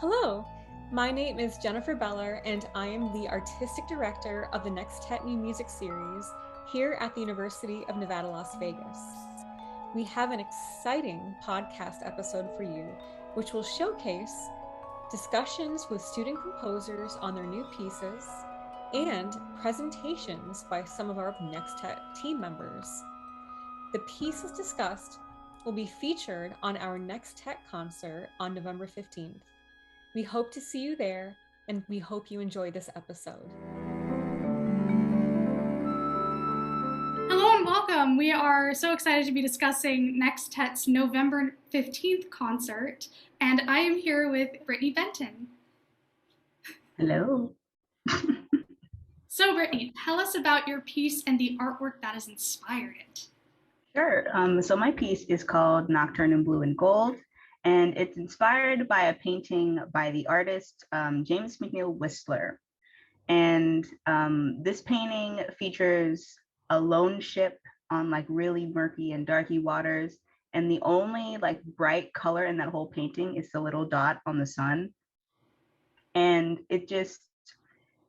Hello, my name is Jennifer Beller, and I am the Artistic Director of the Nextet New Music Series here at the University of Nevada, Las Vegas. We have an exciting podcast episode for you, which will showcase discussions with student composers on their new pieces and presentations by some of our Nextet team members. The pieces discussed will be featured on our Nextet concert on November 15th. We hope to see you there, and we hope you enjoy this episode. Hello and welcome. We are so excited to be discussing Nextet's November 15th concert, and I am here with Brittney Benton. Hello. So Brittney, tell us about your piece and the artwork that has inspired it. Sure. So my piece is called Nocturne in Blue and Gold, and it's inspired by a painting by the artist James McNeill Whistler. And this painting features a lone ship on like really murky and darky waters, and the only like bright color in that whole painting is the little dot on the sun. And it just,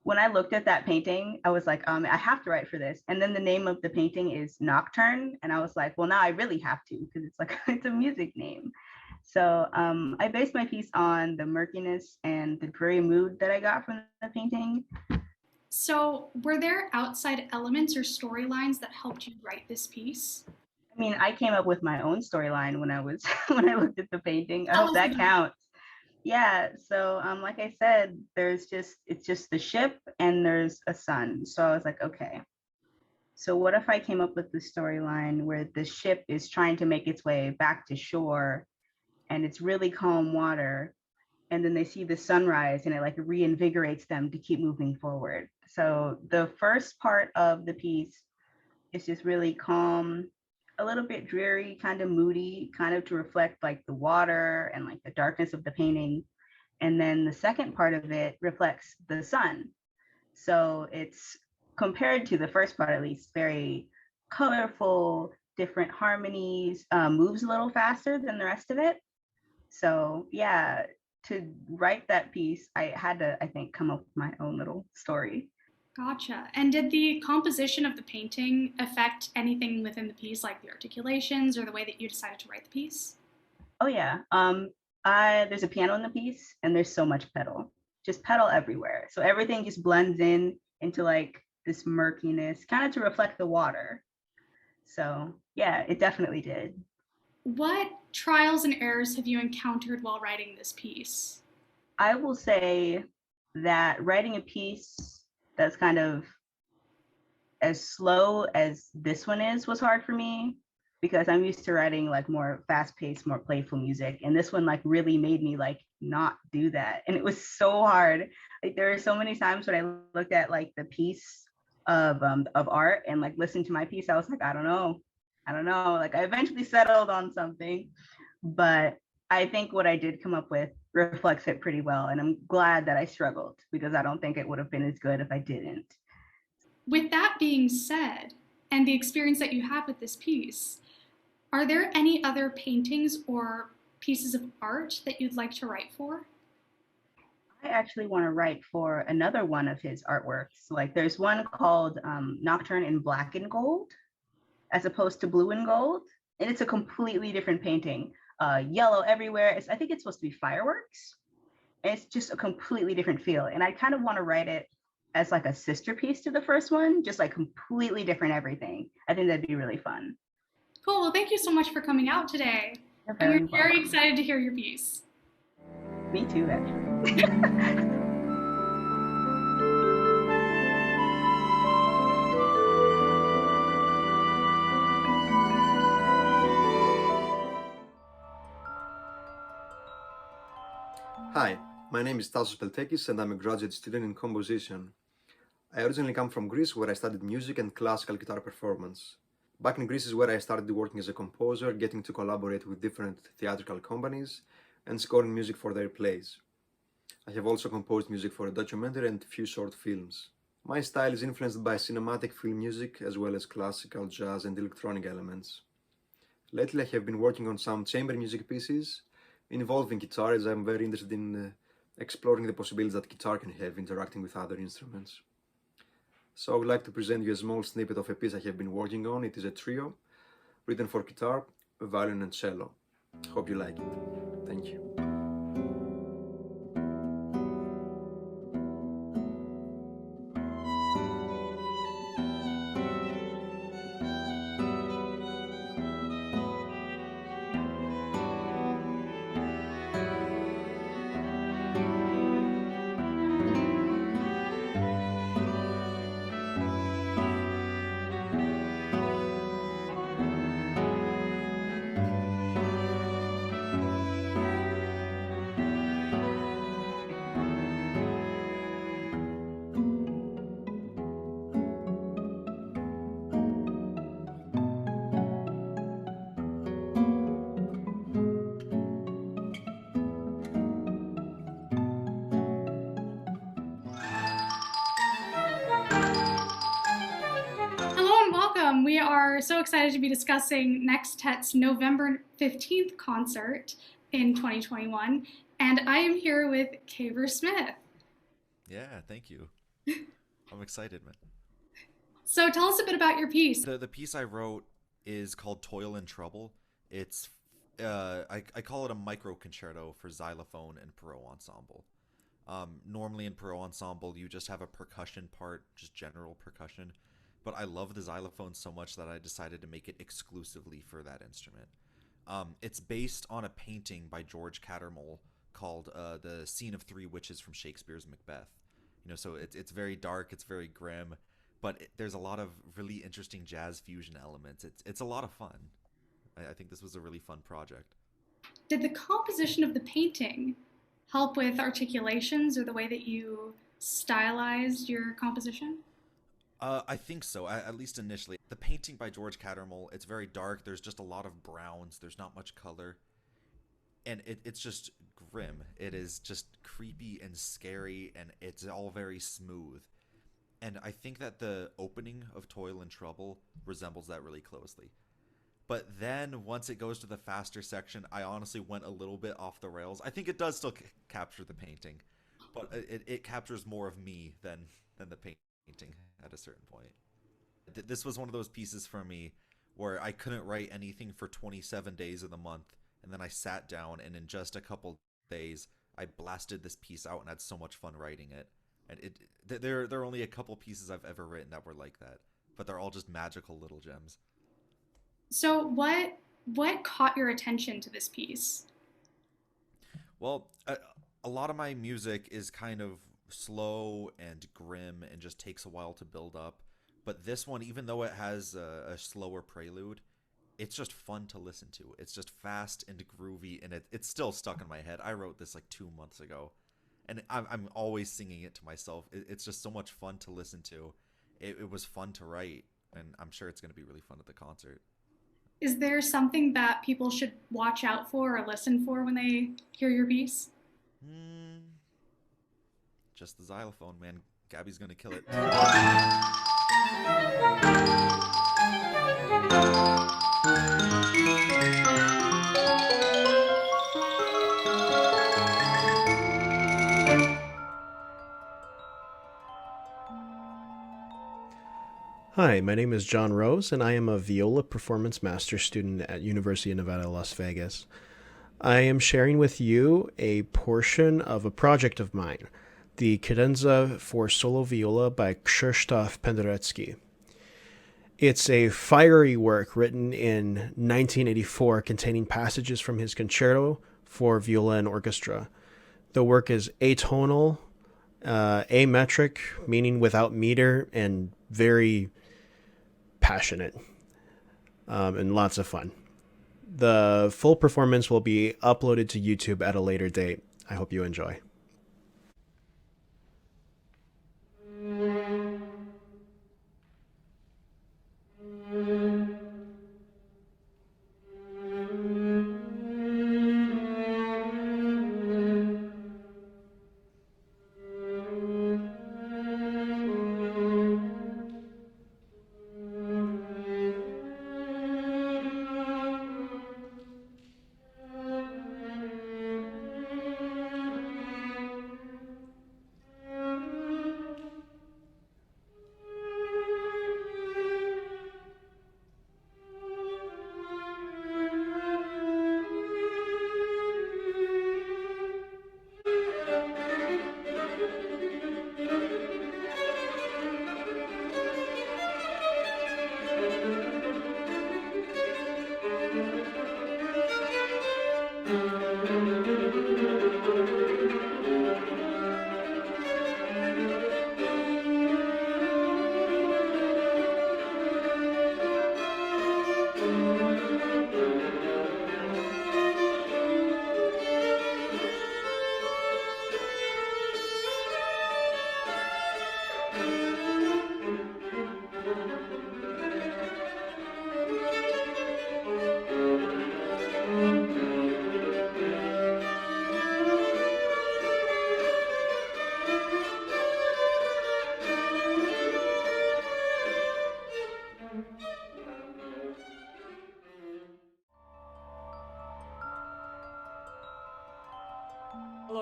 when I looked at that painting, I was like, I have to write for this. And then the name of the painting is Nocturne, and I was like, well, now I really have to, because it's like it's a music name. So I based my piece on the murkiness and the dreary mood that I got from the painting. So were there outside elements or storylines that helped you write this piece? I mean, I came up with my own storyline when I looked at the painting. I hope that counts. Yeah, so like I said, it's just the ship and there's a sun. So I was like, okay, so what if I came up with the storyline where the ship is trying to make its way back to shore, and it's really calm water, and then they see the sunrise and it like reinvigorates them to keep moving forward. So the first part of the piece is just really calm, a little bit dreary, kind of moody, kind of to reflect like the water and like the darkness of the painting. And then the second part of it reflects the sun. So it's, compared to the first part at least, very colorful, different harmonies, moves a little faster than the rest of it. So yeah, to write that piece, I had to, I think, come up with my own little story. Gotcha. And did the composition of the painting affect anything within the piece, like the articulations or the way that you decided to write the piece? Oh yeah, there's a piano in the piece, and there's so much pedal, just pedal everywhere. So everything just blends in into like this murkiness, kind of to reflect the water. So yeah, it definitely did. What trials and errors have you encountered while writing this piece? I will say that writing a piece that's kind of as slow as this one was hard for me, because I'm used to writing like more fast-paced, more playful music, and this one like really made me like not do that, and it was so hard. Like there are so many times when I looked at like the piece of art and like listened to my piece, I was like, I don't know. Like I eventually settled on something, but I think what I did come up with reflects it pretty well, and I'm glad that I struggled, because I don't think it would have been as good if I didn't. With that being said, and the experience that you had with this piece, are there any other paintings or pieces of art that you'd like to write for? I actually want to write for another one of his artworks. Like there's one called Nocturne in Black and Gold, as opposed to Blue and Gold. And it's a completely different painting. Yellow everywhere. I think it's supposed to be fireworks. And it's just a completely different feel. And I kind of want to write it as like a sister piece to the first one, just like completely different everything. I think that'd be really fun. Cool, well, thank you so much for coming out today. And we're very excited to hear your piece. Me too, actually. Hi, my name is Tasos Peltekis, and I'm a graduate student in composition. I originally come from Greece, where I studied music and classical guitar performance. Back in Greece is where I started working as a composer, getting to collaborate with different theatrical companies and scoring music for their plays. I have also composed music for a documentary and a few short films. My style is influenced by cinematic film music as well as classical, jazz and electronic elements. Lately I have been working on some chamber music pieces involving guitar, as I'm very interested in exploring the possibilities that guitar can have interacting with other instruments. So I would like to present you a small snippet of a piece I have been working on. It is a trio written for guitar, violin and cello. Hope you like it. Thank you. We are so excited to be discussing Nextet's November 15th concert in 2021, and I am here with Kaver Smith. Yeah, thank you. I'm excited, man. So tell us a bit about your piece. The piece I wrote is called Toil and Trouble. It's I call it a micro concerto for xylophone and Perot ensemble. Normally in Perot ensemble, you just have a percussion part, just general percussion. But I love the xylophone so much that I decided to make it exclusively for that instrument. It's based on a painting by George Cattermole called The Scene of Three Witches from Shakespeare's Macbeth. So it's very dark, it's very grim, but there's a lot of really interesting jazz fusion elements. It's a lot of fun. I think this was a really fun project. Did the composition of the painting help with articulations or the way that you stylized your composition? I think so, at least initially. The painting by George Cattermole, it's very dark. There's just a lot of browns. There's not much color. And it's just grim. It is just creepy and scary, and it's all very smooth. And I think that the opening of Toil and Trouble resembles that really closely. But then once it goes to the faster section, I honestly went a little bit off the rails. I think it does still capture the painting, but it captures more of me than the painting at a certain point. This was one of those pieces for me where I couldn't write anything for 27 days of the month, and then I sat down, and in just a couple days I blasted this piece out and had so much fun writing it. And there are only a couple pieces I've ever written that were like that, but they're all just magical little gems. So what caught your attention to this piece? Well, a lot of my music is kind of slow and grim and just takes a while to build up. But this one, even though it has a slower prelude, it's just fun to listen to. It's just fast and groovy, and it's still stuck in my head. I wrote this like 2 months ago, and I'm always singing it to myself. It's just so much fun to listen to. It was fun to write, and I'm sure it's going to be really fun at the concert. Is there something that people should watch out for or listen for when they hear your piece? Just the xylophone, man. Gabby's gonna kill it. Hi, my name is John Rose, and I am a viola performance master student at University of Nevada, Las Vegas. I am sharing with you a portion of a project of mine, the Cadenza for Solo Viola by Krzysztof Penderecki. It's a fiery work written in 1984 containing passages from his concerto for viola and orchestra. The work is atonal, ametric, meaning without meter, and very passionate and lots of fun. The full performance will be uploaded to YouTube at a later date. I hope you enjoy.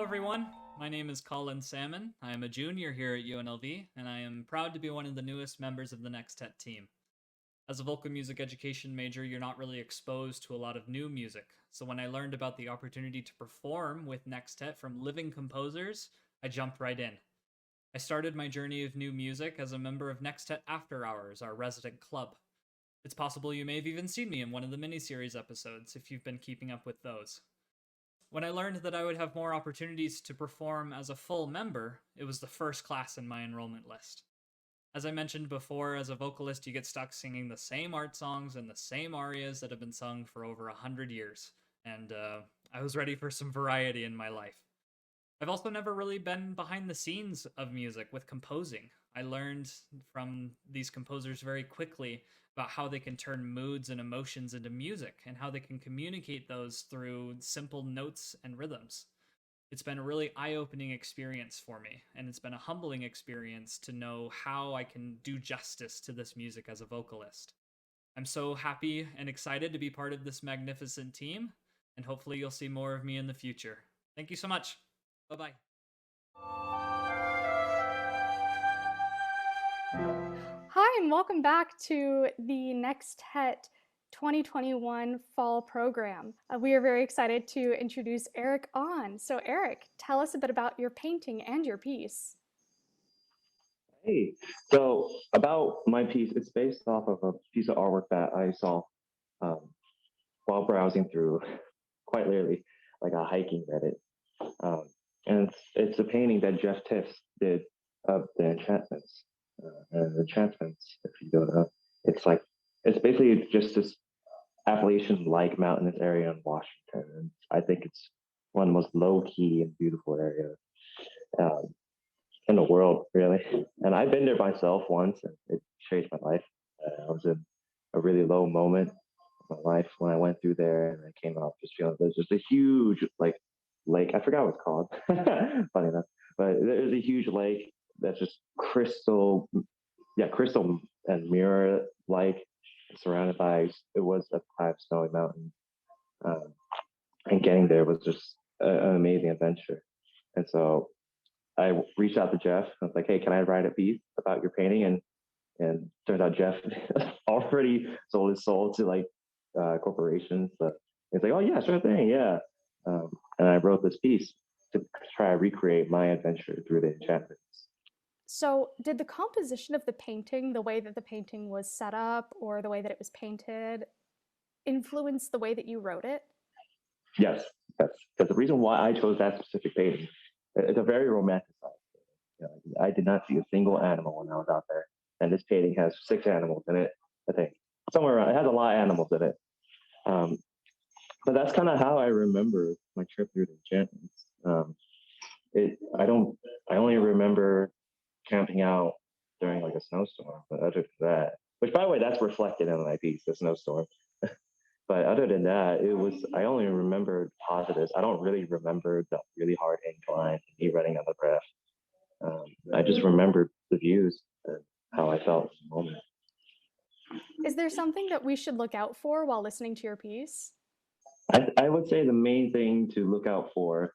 everyone. My name is Collin Salmon. I am a junior here at UNLV, and I am proud to be one of the newest members of the Nextet team. As a vocal music education major, you're not really exposed to a lot of new music, so when I learned about the opportunity to perform with Nextet from living composers, I jumped right in. I started my journey of new music as a member of Nextet After Hours, our resident club. It's possible you may have even seen me in one of the miniseries episodes if you've been keeping up with those. When I learned that I would have more opportunities to perform as a full member, it was the first class in my enrollment list. As I mentioned before, as a vocalist, you get stuck singing the same art songs and the same arias that have been sung for over 100 years, and I was ready for some variety in my life. I've also never really been behind the scenes of music with composing. I learned from these composers very quickly about how they can turn moods and emotions into music and how they can communicate those through simple notes and rhythms. It's been a really eye-opening experience for me, and it's been a humbling experience to know how I can do justice to this music as a vocalist. I'm so happy and excited to be part of this magnificent team, and hopefully you'll see more of me in the future. Thank you so much. Bye-bye. Hi, and welcome back to the Nextet 2021 fall program. We are very excited to introduce Eric on. So Eric, tell us a bit about your painting and your piece. Hey, so about my piece, it's based off of a piece of artwork that I saw while browsing through, quite literally, like a hiking Reddit. And it's a painting that Jeff Tiff did of the enchantments. And the enchantments, if you don't know, it's basically just this Appalachian-like mountainous area in Washington. And I think it's one of the most low-key and beautiful areas in the world, really. And I've been there myself once, and it changed my life. I was in a really low moment of my life when I went through there, and I came out just feeling there's just a huge lake. I forgot what it's called. Funny enough, but there's a huge lake that's just crystal and mirror-like, surrounded by it was a high snowy mountain, and getting there was just an amazing adventure. And so I reached out to Jeff. I was like, "Hey, can I write a piece about your painting?" And turns out Jeff already sold his soul to corporations. But he's like, "Oh yeah, sure thing, yeah." And I wrote this piece to try to recreate my adventure through the enchantments. So did the composition of the painting, the way that the painting was set up or the way that it was painted, influence the way that you wrote it? Yes. Because the reason why I chose that specific painting, it's a very romanticized painting. I did not see a single animal when I was out there. And this painting has 6 animals in it, I think. Somewhere around, it has a lot of animals in it. But that's kind of how I remember my trip through the enchantments. I only remember camping out during a snowstorm, but other than that, which by the way, that's reflected in my piece, the snowstorm. But other than that, I only remember positives. I don't really remember the really hard incline, me running on the raft. I just remembered the views and how I felt in the moment. Is there something that we should look out for while listening to your piece? I would say the main thing to look out for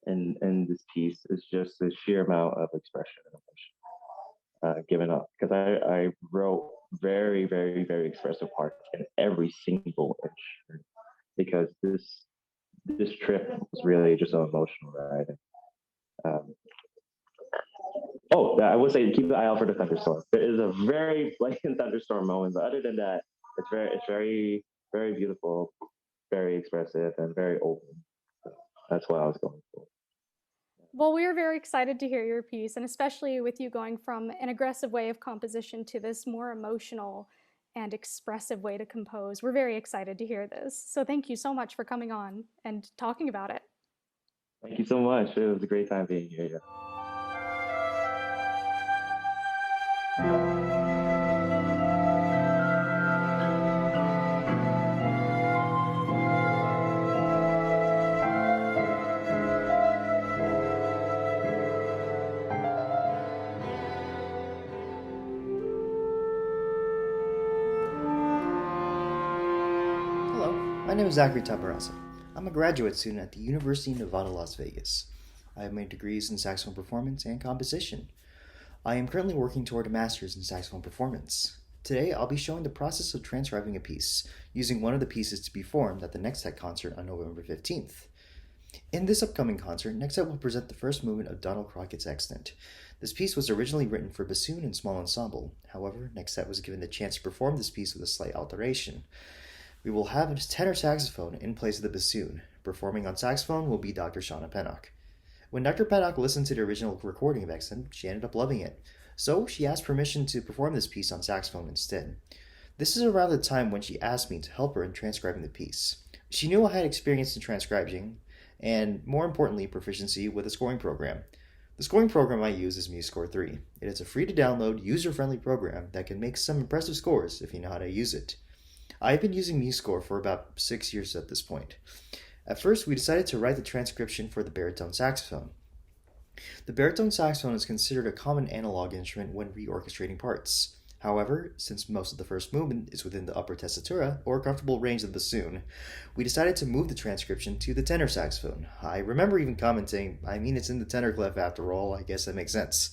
in this piece is just the sheer amount of expression and emotion given up. Because I wrote very, very, very expressive parts in every single inch. Because this trip was really just an emotional ride. I would say keep an eye out for the thunderstorm. There is a very blatant thunderstorm moment, but other than that, it's very, very beautiful, very expressive, and very open. So that's what I was going for. Well, we are very excited to hear your piece, and especially with you going from an aggressive way of composition to this more emotional and expressive way to compose. We're very excited to hear this. So thank you so much for coming on and talking about it. Thank you so much. It was a great time being here. Hello, my name is Zach Taburaza. I'm a graduate student at the University of Nevada, Las Vegas. I have my degrees in saxophone performance and composition. I am currently working toward a master's in saxophone performance. Today, I'll be showing the process of transcribing a piece, using one of the pieces to be formed at the Nextet concert on November 15th. In this upcoming concert, Nextet will present the first movement of Donald Crockett's Extant. This piece was originally written for bassoon and small ensemble. However, Nextet was given the chance to perform this piece with a slight alteration. We will have a tenor saxophone in place of the bassoon. Performing on saxophone will be Dr. Shauna Pennock. When Dr. Pennock listened to the original recording of Extant, she ended up loving it. So she asked permission to perform this piece on saxophone instead. This is around the time when she asked me to help her in transcribing the piece. She knew I had experience in transcribing, and more importantly, proficiency with a scoring program. The scoring program I use is MuseScore 3. It is a free-to-download, user-friendly program that can make some impressive scores if you know how to use it. I've been using MuseScore for about 6 years at this point. At first, we decided to write the transcription for the baritone saxophone. The baritone saxophone is considered a common analog instrument when reorchestrating parts. However, since most of the first movement is within the upper tessitura, or comfortable range of the bassoon, we decided to move the transcription to the tenor saxophone. I remember even commenting, it's in the tenor clef after all, I guess that makes sense.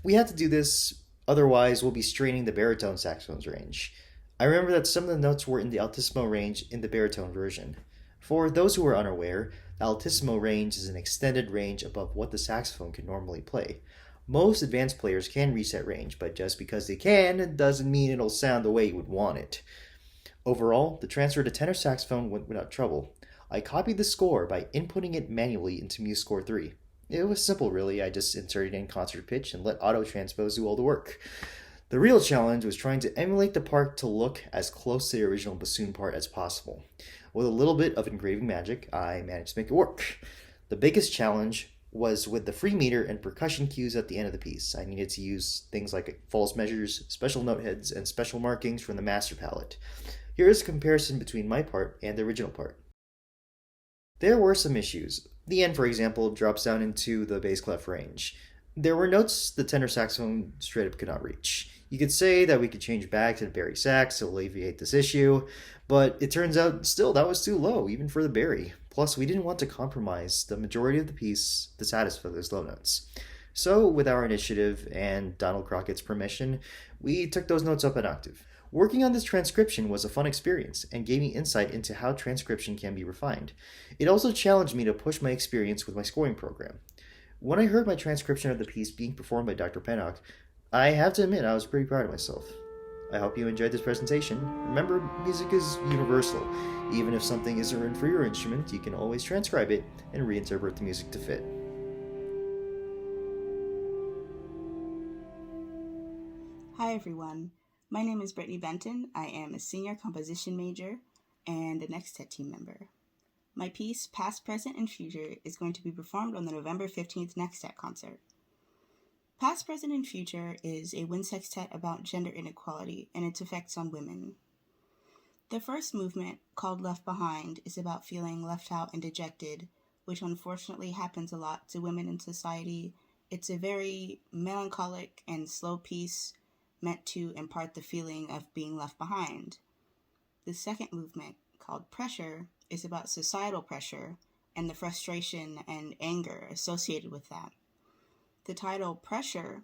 We had to do this, otherwise we'll be straining the baritone saxophone's range. I remember that some of the notes were in the altissimo range in the baritone version. For those who are unaware, the altissimo range is an extended range above what the saxophone can normally play. Most advanced players can reach that range, but just because they can, it doesn't mean it'll sound the way you would want it. Overall, the transfer to tenor saxophone went without trouble. I copied the score by inputting it manually into MuseScore 3. It was simple really, I just inserted in concert pitch and let auto transpose do all the work. The real challenge was trying to emulate the part to look as close to the original bassoon part as possible. With a little bit of engraving magic, I managed to make it work. The biggest challenge was with the free meter and percussion cues at the end of the piece. I needed to use things like false measures, special note heads, and special markings from the master palette. Here is a comparison between my part and the original part. There were some issues. The end, for example, drops down into the bass clef range. There were notes the tenor saxophone straight up could not reach. You could say that we could change back to the bari sax to alleviate this issue, but it turns out still that was too low, even for the bari. Plus, we didn't want to compromise the majority of the piece to satisfy those low notes. So, with our initiative and Donald Crockett's permission, we took those notes up an octave. Working on this transcription was a fun experience and gave me insight into how transcription can be refined. It also challenged me to push my experience with my scoring program. When I heard my transcription of the piece being performed by Dr. Pennock, I have to admit I was pretty proud of myself. I hope you enjoyed this presentation. Remember, music is universal. Even if something isn't written for your instrument, you can always transcribe it and reinterpret the music to fit. Hi everyone, my name is Brittney Benton. I am a senior composition major and a Nextet team member. My piece, Past, Present, and Future, is going to be performed on the November 15th Nextet concert. Past, Present, and Future is a wind sextet about gender inequality and its effects on women. The first movement, called Left Behind, is about feeling left out and dejected, which unfortunately happens a lot to women in society. It's a very melancholic and slow piece meant to impart the feeling of being left behind. The second movement, called Pressure, is about societal pressure and the frustration and anger associated with that. The title Pressure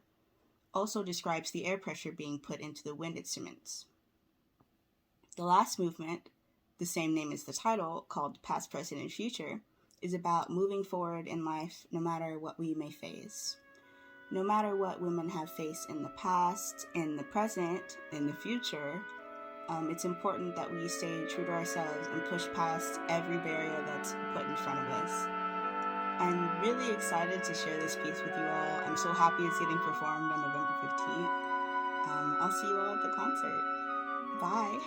also describes the air pressure being put into the wind instruments. The last movement, the same name as the title, called Past, Present, and Future, is about moving forward in life no matter what we may face. No matter what women have faced in the past, in the present, in the future, it's important that we stay true to ourselves and push past every barrier that's put in front of us. I'm really excited to share this piece with you all. I'm so happy it's getting performed on November 15th. I'll see you all at the concert. Bye.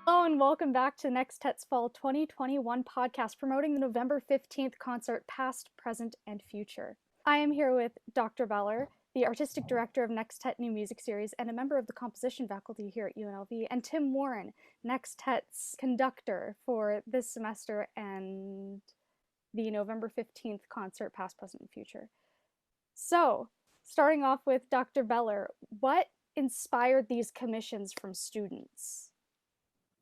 Hello and welcome back to Nextet's Fall 2021 podcast promoting the November 15th concert Past, Present, and Future. I am here with Dr. Beller, the Artistic Director of Nextet New Music Series and a member of the Composition faculty here at UNLV, and Tim Warren, Nextet's conductor for this semester and the November 15th concert, Past, Present, and Future. So, starting off with Dr. Beller, what inspired these commissions from students?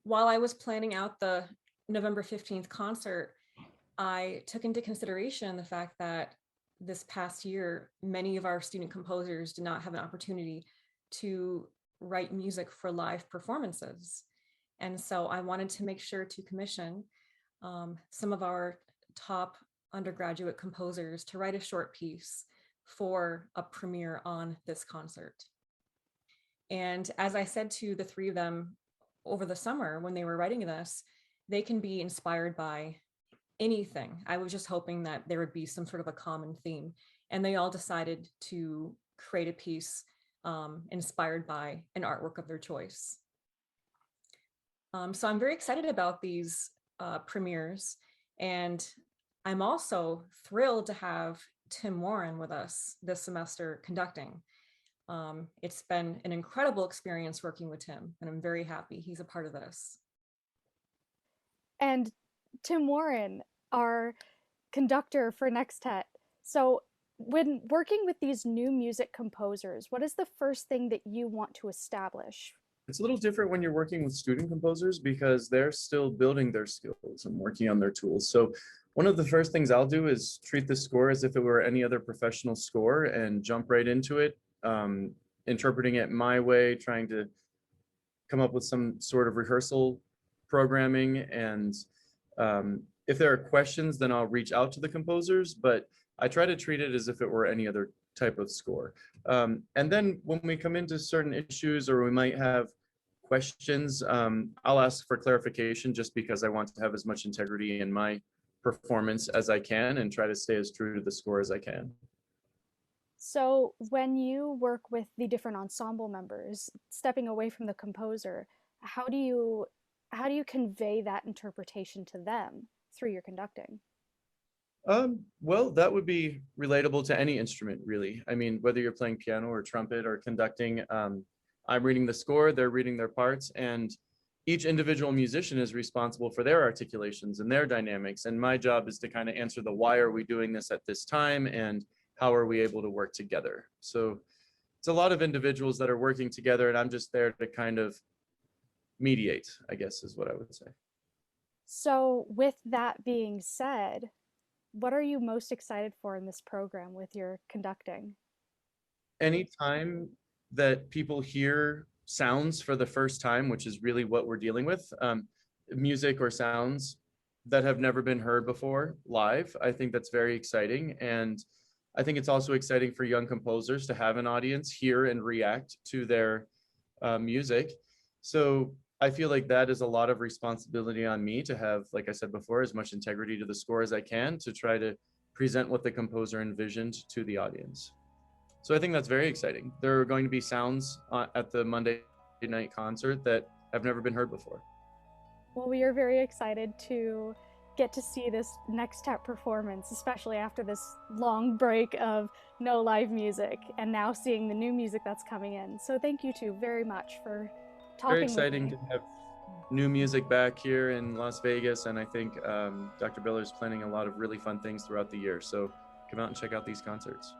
While I was planning out the November 15th concert, I took into consideration the fact that this past year, many of our student composers did not have an opportunity to write music for live performances. And so I wanted to make sure to commission some of our top undergraduate composers to write a short piece for a premiere on this concert. And as I said to the three of them over the summer when they were writing this, they can be inspired by anything. I was just hoping that there would be some sort of a common theme. And they all decided to create a piece inspired by an artwork of their choice. So I'm very excited about these premieres. And I'm also thrilled to have Tim Warren with us this semester conducting. It's been an incredible experience working with Tim, and I'm very happy he's a part of this. And Tim Warren, our conductor for Nextet. So when working with these new music composers, what is the first thing that you want to establish? It's a little different when you're working with student composers because they're still building their skills and working on their tools. So one of the first things I'll do is treat the score as if it were any other professional score and jump right into it, interpreting it my way, trying to come up with some sort of rehearsal programming. And if there are questions, then I'll reach out to the composers, but I try to treat it as if it were any other type of score. And then when we come into certain issues or we might have questions, I'll ask for clarification just because I want to have as much integrity in my performance as I can and try to stay as true to the score as I can. So when you work with the different ensemble members, stepping away from the composer, how do you convey that interpretation to them through your conducting? Well, that would be relatable to any instrument, really. I mean, whether you're playing piano or trumpet or conducting, I'm reading the score, they're reading their parts, and each individual musician is responsible for their articulations and their dynamics. And my job is to kind of answer the why are we doing this at this time and how are we able to work together? So it's a lot of individuals that are working together, and I'm just there to kind of mediate, I guess is what I would say. So with that being said, what are you most excited for in this program with your conducting? Anytime that people hear sounds for the first time, which is really what we're dealing with, music or sounds that have never been heard before live, I think that's very exciting. And I think it's also exciting for young composers to have an audience hear and react to their music. So I feel like that is a lot of responsibility on me to have, like I said before, as much integrity to the score as I can to try to present what the composer envisioned to the audience. So I think that's very exciting. There are going to be sounds at the Monday night concert that have never been heard before. Well, we are very excited to get to see this Nextet performance, especially after this long break of no live music and now seeing the new music that's coming in. So thank you two very much for talking. Very exciting to have new music back here in Las Vegas, and I think Dr. Beller is planning a lot of really fun things throughout the year. So come out and check out these concerts.